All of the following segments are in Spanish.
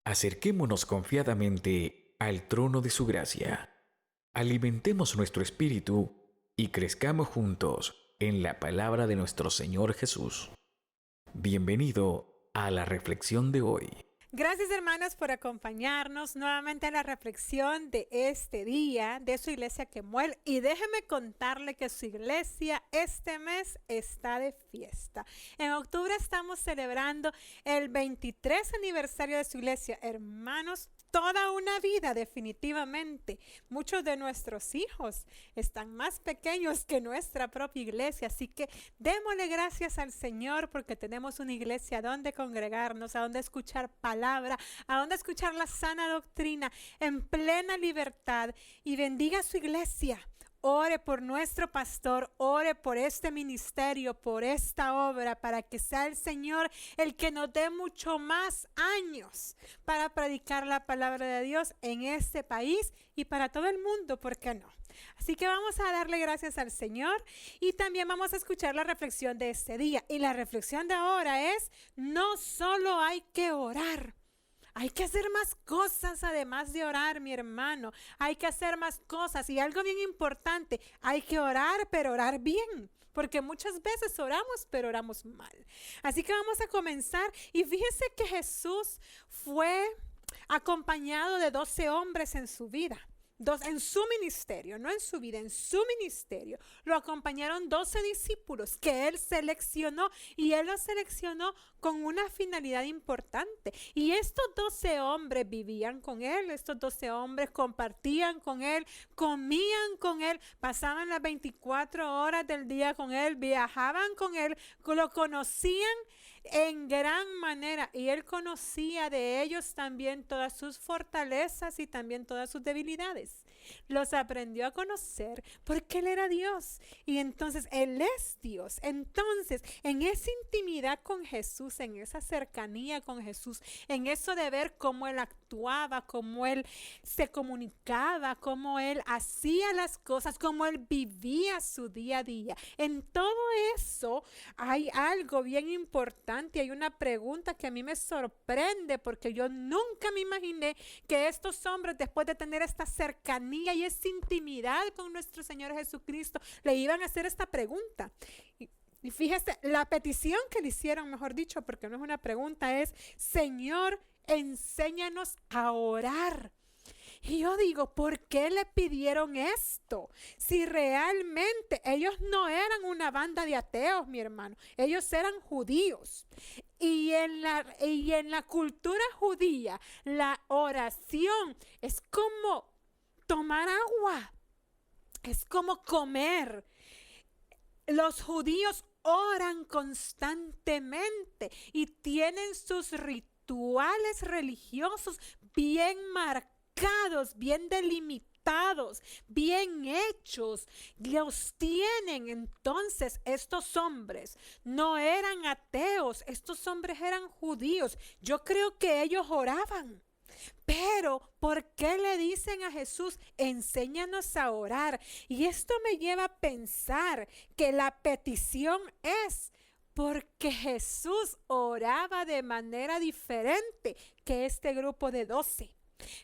Acerquémonos confiadamente al trono de su gracia. Alimentemos nuestro espíritu y crezcamos juntos en la palabra de nuestro Señor Jesús. Bienvenido a la reflexión de hoy. Gracias, hermanos, por acompañarnos nuevamente a la reflexión de este día de su iglesia Kemuel. Y déjeme contarle que su iglesia este mes está de fiesta. En octubre estamos celebrando el 23 aniversario de su iglesia. Hermanos, toda una vida definitivamente. Muchos de nuestros hijos están más pequeños que nuestra propia iglesia, así que démosle gracias al Señor porque tenemos una iglesia donde congregarnos, a donde escuchar palabra, a donde escuchar la sana doctrina en plena libertad. Y bendiga a su iglesia. Ore por nuestro pastor, ore por este ministerio, por esta obra, para que sea el Señor el que nos dé mucho más años para predicar la palabra de Dios en este país y para todo el mundo, ¿por qué no? Así que vamos a darle gracias al Señor y también vamos a escuchar la reflexión de este día. Y la reflexión de ahora es: no solo hay que orar. Hay que hacer más cosas además de orar, mi hermano. Hay que hacer más cosas. Y algo bien importante, hay que orar, pero orar bien. Porque muchas veces oramos, pero oramos mal. Así que vamos a comenzar. Y fíjese que Jesús fue acompañado de 12 hombres en su vida. En su ministerio, no en su vida, en su ministerio. Lo acompañaron 12 discípulos que él seleccionó, y él los seleccionó con una finalidad importante. Y estos 12 hombres vivían con él, estos 12 hombres compartían con él, comían con él, pasaban las 24 horas del día con él, viajaban con él, lo conocían en gran manera, y él conocía de ellos también todas sus fortalezas y también todas sus debilidades. Los aprendió a conocer porque él era Dios y entonces él es Dios. Entonces, en esa intimidad con Jesús, en esa cercanía con Jesús, en eso de ver cómo él actuaba, cómo él se comunicaba, cómo él hacía las cosas, cómo él vivía su día a día, en todo eso hay algo bien importante. Hay una pregunta que a mí me sorprende porque yo nunca me imaginé que estos hombres, después de tener esta cercanía y esta intimidad con nuestro Señor Jesucristo, le iban a hacer esta pregunta. Y fíjese, la petición que le hicieron, mejor dicho, porque no es una pregunta, es: Señor, enséñanos a orar. Y yo digo, ¿por qué le pidieron esto? Si realmente ellos no eran una banda de ateos, mi hermano, ellos eran judíos. Y en la cultura judía, la oración es como tomar agua, es como comer. Los judíos oran constantemente y tienen sus rituales religiosos bien marcados, bien delimitados, bien hechos. Los tienen. Entonces, estos hombres no eran ateos, estos hombres eran judíos. Yo creo que ellos oraban. Pero, ¿por qué le dicen a Jesús: enséñanos a orar? Y esto me lleva a pensar que la petición es porque Jesús oraba de manera diferente que este grupo de 12.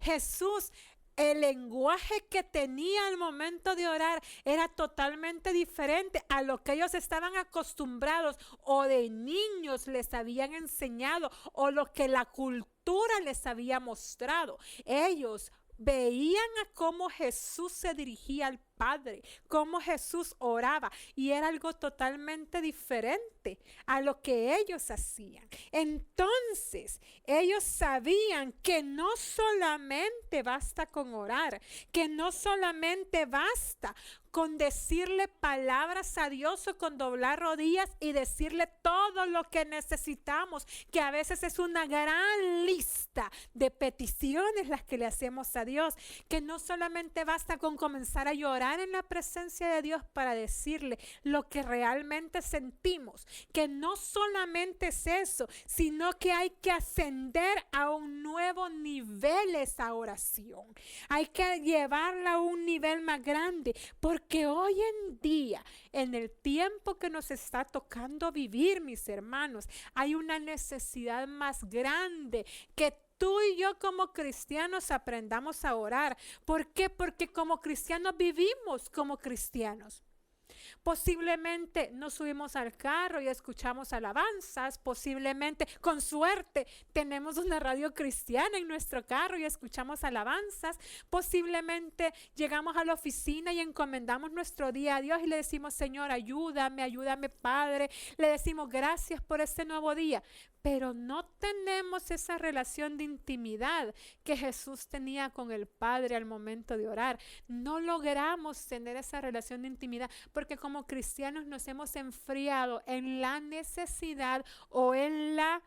Jesús, el lenguaje que tenía al momento de orar era totalmente diferente a lo que ellos estaban acostumbrados o de niños les habían enseñado o lo que la cultura les había mostrado. Ellos veían a cómo Jesús se dirigía al Padre, cómo Jesús oraba, y era algo totalmente diferente a lo que ellos hacían. Entonces, ellos sabían que no solamente basta con orar, que no solamente basta con decirle palabras a Dios o con doblar rodillas y decirle todo lo que necesitamos, que a veces es una gran lista de peticiones las que le hacemos a Dios, que no solamente basta con comenzar a llorar en la presencia de Dios para decirle lo que realmente sentimos, que no solamente es eso, sino que hay que ascender a un nuevo nivel esa oración. Hay que llevarla a un nivel más grande, porque hoy en día, en el tiempo que nos está tocando vivir, mis hermanos, hay una necesidad más grande que tú y yo como cristianos aprendamos a orar. ¿Por qué? Porque como cristianos vivimos como cristianos. Posiblemente nos subimos al carro y escuchamos alabanzas. Posiblemente, con suerte, tenemos una radio cristiana en nuestro carro y escuchamos alabanzas. Posiblemente llegamos a la oficina y encomendamos nuestro día a Dios y le decimos, Señor, ayúdame, ayúdame, Padre. Le decimos gracias por este nuevo día. Pero no tenemos esa relación de intimidad que Jesús tenía con el Padre al momento de orar. No logramos tener esa relación de intimidad porque como cristianos nos hemos enfriado en la necesidad o en la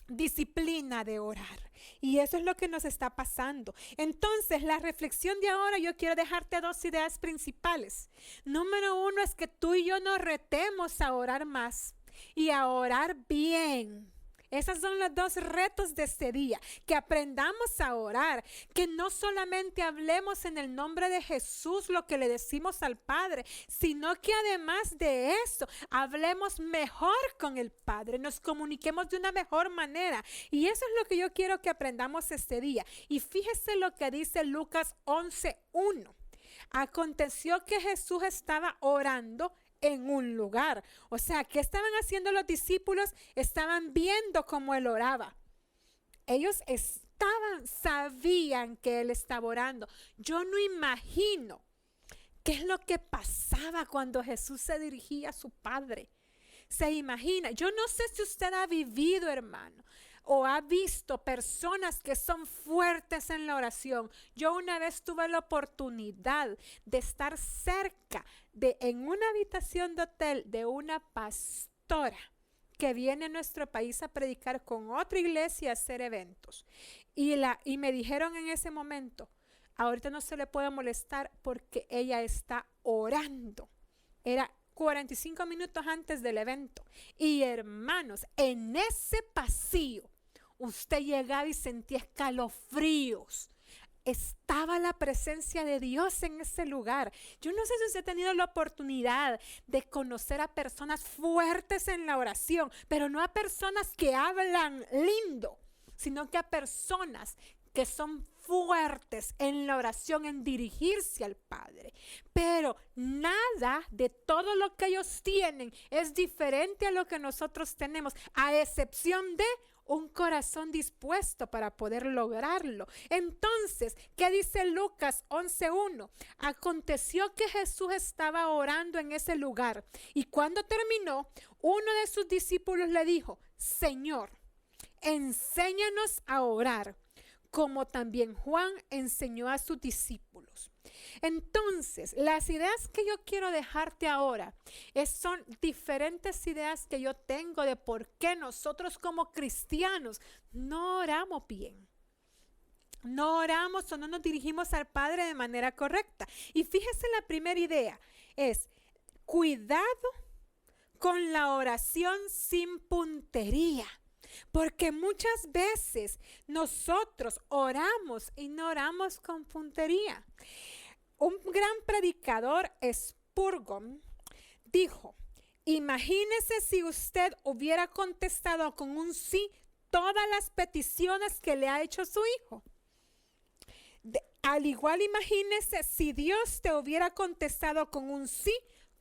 disciplina de orar. Y eso es lo que nos está pasando. Entonces, la reflexión de ahora, yo quiero dejarte dos ideas principales. Número uno es que tú y yo nos retemos a orar más y a orar bien. Esos son los dos retos de este día, que aprendamos a orar, que no solamente hablemos en el nombre de Jesús lo que le decimos al Padre, sino que además de eso, hablemos mejor con el Padre, nos comuniquemos de una mejor manera. Y eso es lo que yo quiero que aprendamos este día. Y fíjese lo que dice Lucas 11:1. Aconteció que Jesús estaba orando en un lugar. O sea, ¿qué estaban haciendo los discípulos? Estaban viendo cómo él oraba. Ellos sabían que él estaba orando. Yo no imagino qué es lo que pasaba cuando Jesús se dirigía a su Padre. Se imagina. Yo no sé si usted ha vivido, hermano, o ha visto personas que son fuertes en la oración. Yo una vez tuve la oportunidad de estar cerca en una habitación de hotel de una pastora que viene a nuestro país a predicar con otra iglesia a hacer eventos. Y me dijeron en ese momento, ahorita no se le puede molestar porque ella está orando. Era 45 minutos antes del evento. Y hermanos, en ese pasillo, usted llegaba y sentía escalofríos. Estaba la presencia de Dios en ese lugar. Yo no sé si usted ha tenido la oportunidad de conocer a personas fuertes en la oración, pero no a personas que hablan lindo, sino que a personas que son fuertes en la oración, en dirigirse al Padre. Pero nada de todo lo que ellos tienen es diferente a lo que nosotros tenemos, a excepción de un corazón dispuesto para poder lograrlo. Entonces, ¿qué dice Lucas 11:1? Aconteció que Jesús estaba orando en ese lugar y cuando terminó, uno de sus discípulos le dijo, Señor, enséñanos a orar, como también Juan enseñó a sus discípulos. Entonces, las ideas que yo quiero dejarte ahora son diferentes ideas que yo tengo de por qué nosotros como cristianos no oramos bien. No oramos o no nos dirigimos al Padre de manera correcta. Y fíjese, la primera idea es cuidado con la oración sin puntería. Porque muchas veces nosotros oramos y no oramos con puntería. Un gran predicador, Spurgeon, dijo, imagínese si usted hubiera contestado con un sí todas las peticiones que le ha hecho su hijo. Al igual, imagínese si Dios te hubiera contestado con un sí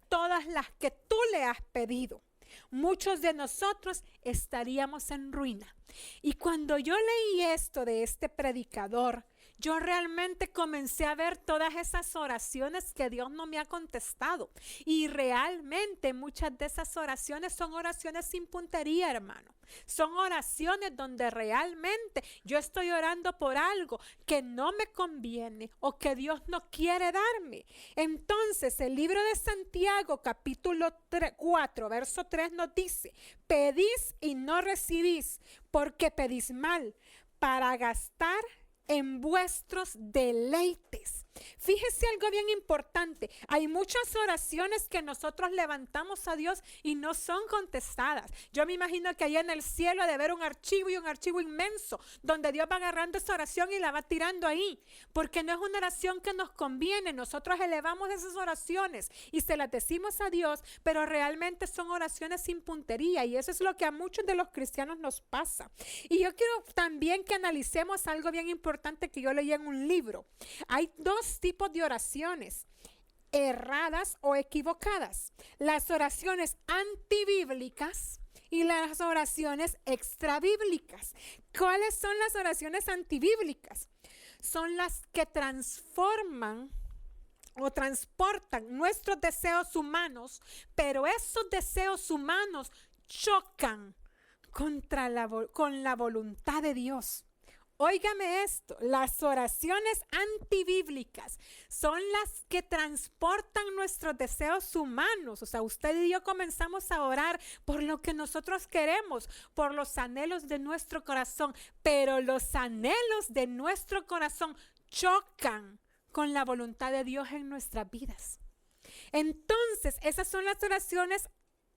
todas las que tú le has pedido. Muchos de nosotros estaríamos en ruina. Y cuando yo leí esto de este predicador, yo realmente comencé a ver todas esas oraciones que Dios no me ha contestado. Y realmente muchas de esas oraciones son oraciones sin puntería, hermano. Son oraciones donde realmente yo estoy orando por algo que no me conviene o que Dios no quiere darme. Entonces el libro de Santiago capítulo 4 verso 3 nos dice, pedís y no recibís porque pedís mal para gastar en vuestros deleites. Fíjese algo bien importante. Hay muchas oraciones que nosotros levantamos a Dios y no son contestadas. Yo me imagino que allá en el cielo ha de haber un archivo y un archivo inmenso donde Dios va agarrando esa oración y la va tirando ahí, porque no es una oración que nos conviene. Nosotros elevamos esas oraciones y se las decimos a Dios, pero realmente son oraciones sin puntería, y eso es lo que a muchos de los cristianos nos pasa. Y yo quiero también que analicemos algo bien importante que yo leí en un libro. Hay dos tipos de oraciones: erradas o equivocadas. Las oraciones antibíblicas y las oraciones extrabíblicas. ¿Cuáles son las oraciones antibíblicas? Son las que transforman o transportan nuestros deseos humanos, pero esos deseos humanos chocan con la voluntad de Dios. Óigame esto, las oraciones antibíblicas son las que transportan nuestros deseos humanos. O sea, usted y yo comenzamos a orar por lo que nosotros queremos, por los anhelos de nuestro corazón, pero los anhelos de nuestro corazón chocan con la voluntad de Dios en nuestras vidas. Entonces, esas son las oraciones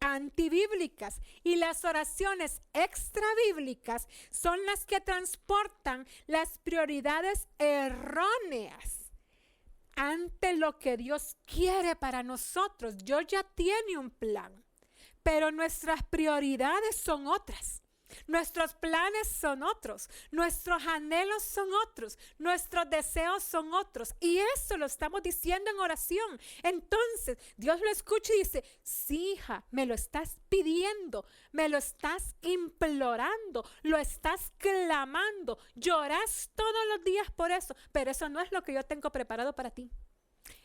antibíblicas, y las oraciones extrabíblicas son las que transportan las prioridades erróneas ante lo que Dios quiere para nosotros. Dios ya tiene un plan, pero nuestras prioridades son otras. Nuestros planes son otros, nuestros anhelos son otros, nuestros deseos son otros, y eso lo estamos diciendo en oración. Entonces Dios lo escucha y dice: sí, hija, me lo estás pidiendo, me lo estás implorando, lo estás clamando, lloras todos los días por eso, pero eso no es lo que yo tengo preparado para ti.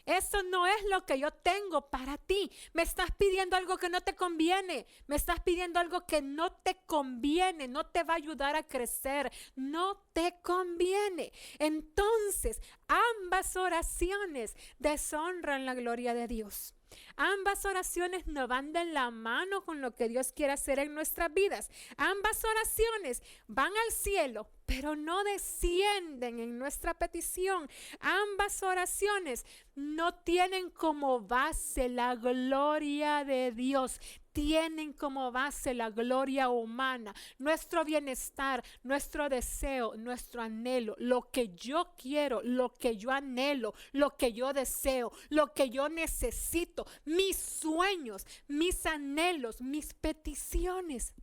Eso no es lo que yo tengo para ti. Me estás pidiendo algo que no te conviene. Me estás pidiendo algo que no te conviene. No te va a ayudar a crecer. No te conviene. Entonces, ambas oraciones deshonran la gloria de Dios. Ambas oraciones no van de la mano con lo que Dios quiere hacer en nuestras vidas. Ambas oraciones van al cielo, pero no descienden en nuestra petición. Ambas oraciones no tienen como base la gloria de Dios. Tienen como base la gloria humana, nuestro bienestar, nuestro deseo, nuestro anhelo, lo que yo quiero, lo que yo anhelo, lo que yo deseo, lo que yo necesito, mis sueños, mis anhelos, mis peticiones.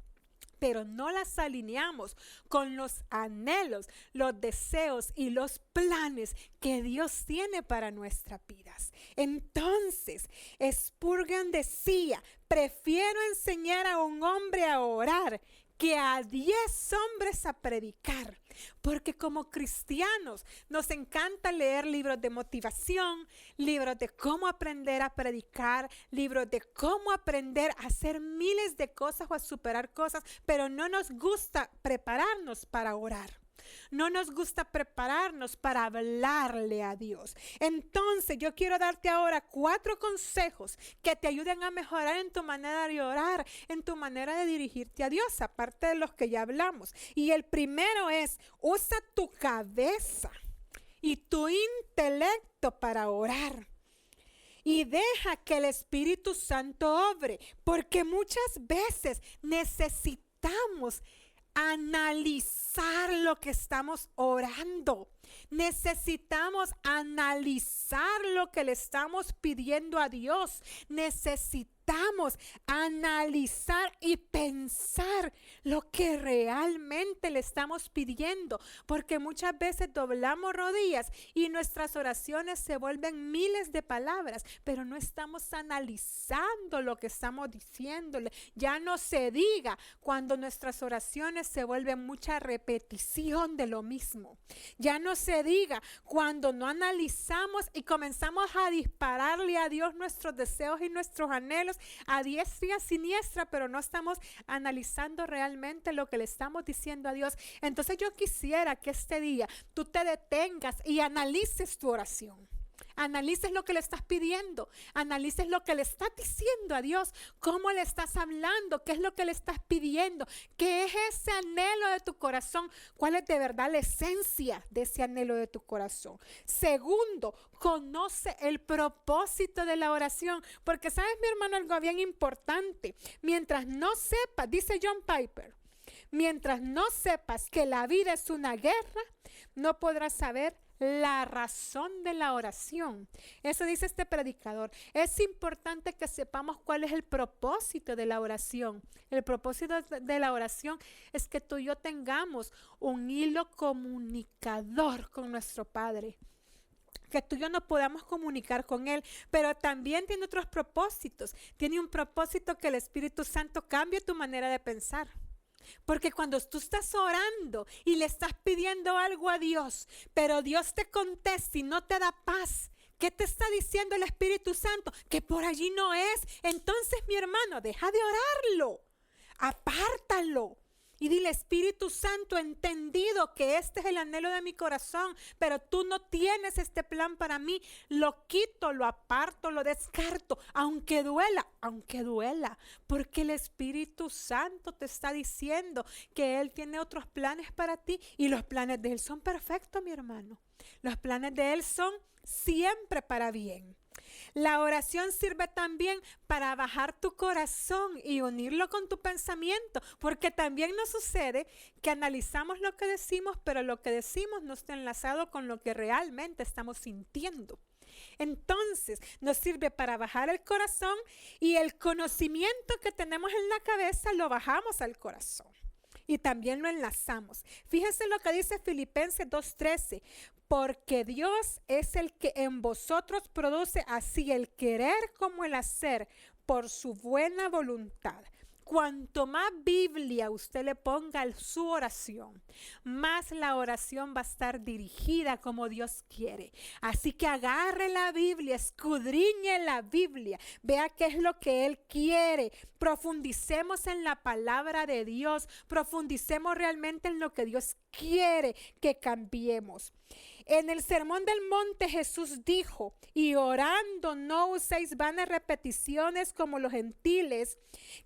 Pero no las alineamos con los anhelos, los deseos y los planes que Dios tiene para nuestras vidas. Entonces, Spurgeon decía: prefiero enseñar a un hombre a orar que a 10 hombres a predicar. Porque como cristianos nos encanta leer libros de motivación, libros de cómo aprender a predicar, libros de cómo aprender a hacer miles de cosas o a superar cosas, pero no nos gusta prepararnos para orar. No nos gusta prepararnos para hablarle a Dios. Entonces yo quiero darte ahora 4 consejos que te ayuden a mejorar en tu manera de orar, en tu manera de dirigirte a Dios, aparte de los que ya hablamos. Y el primero es: usa tu cabeza y tu intelecto para orar. Y deja que el Espíritu Santo obre, porque muchas veces necesitamos analizar lo que estamos orando. Necesitamos analizar lo que le estamos pidiendo a Dios. Necesitamos analizar y pensar lo que realmente le estamos pidiendo, porque muchas veces doblamos rodillas y nuestras oraciones se vuelven miles de palabras, pero no estamos analizando lo que estamos diciéndole. Ya no se diga cuando nuestras oraciones se vuelven mucha repetición de lo mismo. Ya no se diga cuando no analizamos y comenzamos a dispararle a Dios nuestros deseos y nuestros anhelos a diestra y a siniestra, pero no estamos analizando realmente lo que le estamos diciendo a Dios. Entonces yo quisiera que este día tú te detengas y analices tu oración. Analices lo que le estás pidiendo, analices lo que le estás diciendo a Dios, cómo le estás hablando, qué es lo que le estás pidiendo, qué es ese anhelo de tu corazón, cuál es de verdad la esencia de ese anhelo de tu corazón. Segundo, conoce el propósito de la oración, porque sabes, mi hermano, algo bien importante. Mientras no sepas, dice John Piper, mientras no sepas que la vida es una guerra, no podrás saber la razón de la oración. Eso dice este predicador. Es importante que sepamos cuál es el propósito de la oración. El propósito de la oración es que tú y yo tengamos un hilo comunicador con nuestro Padre, que tú y yo nos podamos comunicar con Él, pero también tiene otros propósitos. Tiene un propósito que el Espíritu Santo cambie tu manera de pensar. Porque cuando tú estás orando y le estás pidiendo algo a Dios, pero Dios te contesta y no te da paz, ¿qué te está diciendo el Espíritu Santo? Que por allí no es. Entonces, mi hermano, deja de orarlo, apártalo. Y dile, Espíritu Santo, entendido que este es el anhelo de mi corazón, pero tú no tienes este plan para mí. Lo quito, lo aparto, lo descarto, aunque duela, porque el Espíritu Santo te está diciendo que Él tiene otros planes para ti y los planes de Él son perfectos, mi hermano. Los planes de Él son siempre para bien. La oración sirve también para bajar tu corazón y unirlo con tu pensamiento, porque también nos sucede que analizamos lo que decimos, pero lo que decimos no está enlazado con lo que realmente estamos sintiendo. Entonces nos sirve para bajar el corazón y el conocimiento que tenemos en la cabeza lo bajamos al corazón. Y también lo enlazamos. Fíjense lo que dice Filipenses 2:13. Porque Dios es el que en vosotros produce así el querer como el hacer por su buena voluntad. Cuanto más Biblia usted le ponga a su oración, más la oración va a estar dirigida como Dios quiere. Así que agarre la Biblia, escudriñe la Biblia, vea qué es lo que Él quiere. Profundicemos en la palabra de Dios, profundicemos realmente en lo que Dios quiere que cambiemos. En el Sermón del Monte Jesús dijo, y orando no uséis vanas repeticiones como los gentiles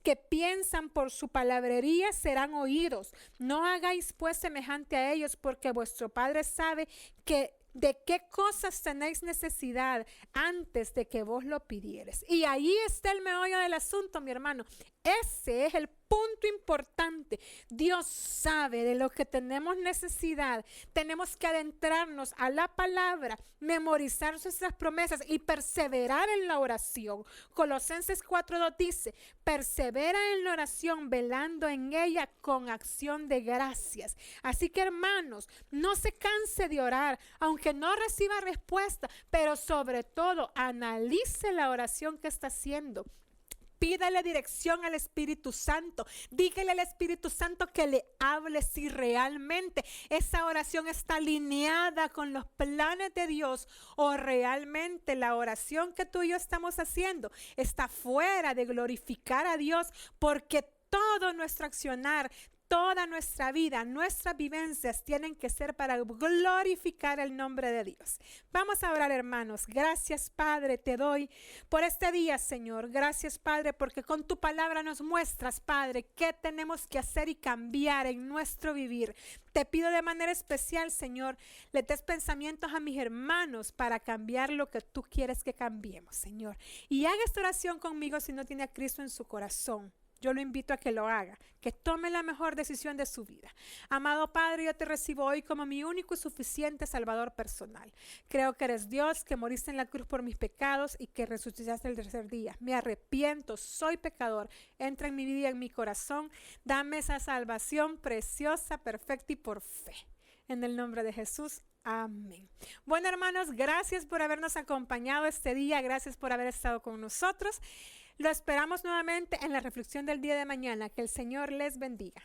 que piensan por su palabrería serán oídos. No hagáis pues semejante a ellos, porque vuestro Padre sabe que de qué cosas tenéis necesidad antes de que vos lo pidieres. Y ahí está el meollo del asunto, mi hermano. Ese es el punto importante. Dios sabe de lo que tenemos necesidad. Tenemos que adentrarnos a la palabra, memorizar nuestras promesas y perseverar en la oración. Colosenses 4:2 dice, persevera en la oración, velando en ella con acción de gracias. Así que, hermanos, no se canse de orar, aunque no reciba respuesta, pero sobre todo analice la oración que está haciendo. Pídale dirección al Espíritu Santo. Dígale al Espíritu Santo que le hable si realmente esa oración está alineada con los planes de Dios o realmente la oración que tú y yo estamos haciendo está fuera de glorificar a Dios, porque todo nuestro accionar, toda nuestra vida, nuestras vivencias tienen que ser para glorificar el nombre de Dios. Vamos a orar, hermanos. Gracias, Padre, te doy por este día, Señor. Gracias, Padre, porque con tu palabra nos muestras, Padre, qué tenemos que hacer y cambiar en nuestro vivir. Te pido de manera especial, Señor, le des pensamientos a mis hermanos para cambiar lo que tú quieres que cambiemos, Señor. Y haga esta oración conmigo si no tiene a Cristo en su corazón. Yo lo invito a que lo haga, que tome la mejor decisión de su vida. Amado Padre, yo te recibo hoy como mi único y suficiente Salvador personal. Creo que eres Dios, que moriste en la cruz por mis pecados y que resucitaste el tercer día. Me arrepiento, soy pecador. Entra en mi vida y en mi corazón. Dame esa salvación preciosa, perfecta y por fe. En el nombre de Jesús. Amén. Bueno, hermanos, gracias por habernos acompañado este día. Gracias por haber estado con nosotros. Lo esperamos nuevamente en la reflexión del día de mañana. Que el Señor les bendiga.